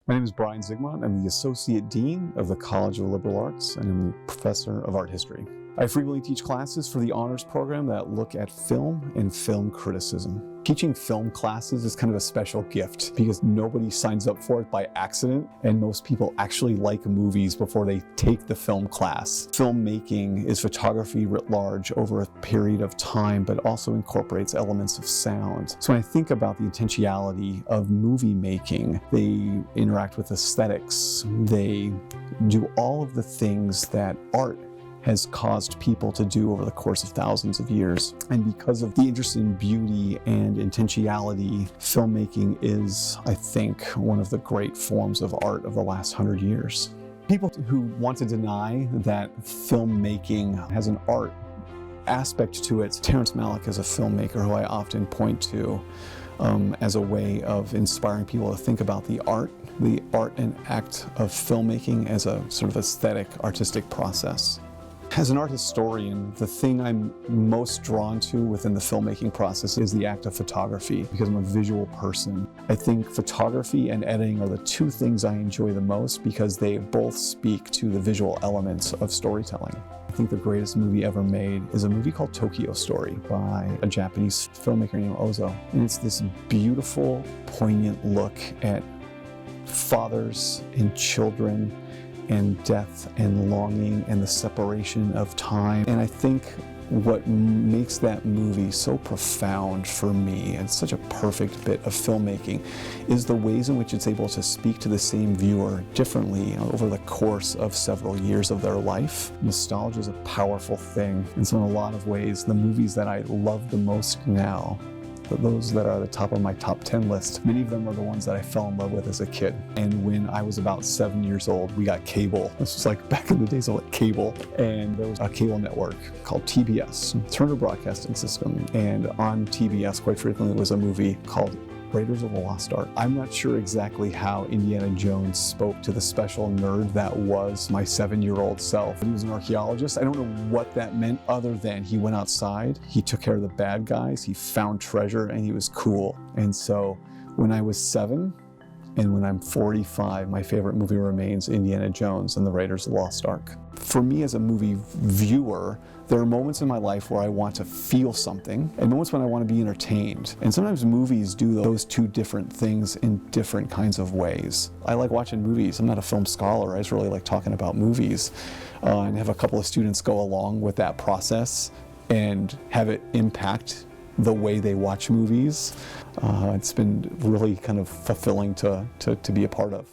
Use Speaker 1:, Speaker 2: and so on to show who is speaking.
Speaker 1: My name is Brian Zygmunt. I'm the Associate Dean of the College of Liberal Arts, and I'm the Professor of Art History. I frequently teach classes for the honors program that look at film and film criticism. Teaching film classes is kind of a special gift because nobody signs up for it by accident, and most people actually like movies before they take the film class. Filmmaking is photography writ large over a period of time, but also incorporates elements of sound. So when I think about the intentionality of movie making, they interact with aesthetics. They do all of the things that art has caused people to do over the course of thousands of years. And because of the interest in beauty and intentionality, filmmaking is, I think, one of the great forms of art of the last 100 years. People who want to deny that filmmaking has an art aspect to it, Terrence Malick is a filmmaker who I often point to as a way of inspiring people to think about the art and act of filmmaking as a sort of aesthetic, artistic process. As an art historian, the thing I'm most drawn to within the filmmaking process is the act of photography, because I'm a visual person. I think photography and editing are the two things I enjoy the most because they both speak to the visual elements of storytelling. I think the greatest movie ever made is a movie called Tokyo Story by a Japanese filmmaker named Ozu. And it's this beautiful, poignant look at fathers and children and death and longing and the separation of time. And I think what makes that movie so profound for me and such a perfect bit of filmmaking is the ways in which it's able to speak to the same viewer differently over the course of several years of their life. Nostalgia is a powerful thing, and so in a lot of ways, the movies that I love the most now, those that are at the top of my top 10 list, many of them are the ones that I fell in love with as a kid. And when I was about 7 years old, we got cable. This was like back in the days of like cable. And there was a cable network called TBS, Turner Broadcasting System. And on TBS, quite frequently, was a movie called Raiders of the Lost Ark. I'm not sure exactly how Indiana Jones spoke to the special nerd that was my 7-year-old self. He was an archaeologist. I don't know what that meant other than he went outside, he took care of the bad guys, he found treasure, and he was cool. And so when I was 7, and when I'm 45, my favorite movie remains Indiana Jones and the Raiders of the Lost Ark. For me as a movie viewer, there are moments in my life where I want to feel something and moments when I want to be entertained. And sometimes movies do those two different things in different kinds of ways. I like watching movies. I'm not a film scholar. I just really like talking about movies and have a couple of students go along with that process and have it impact the way they watch movies. It's been really kind of fulfilling to be a part of.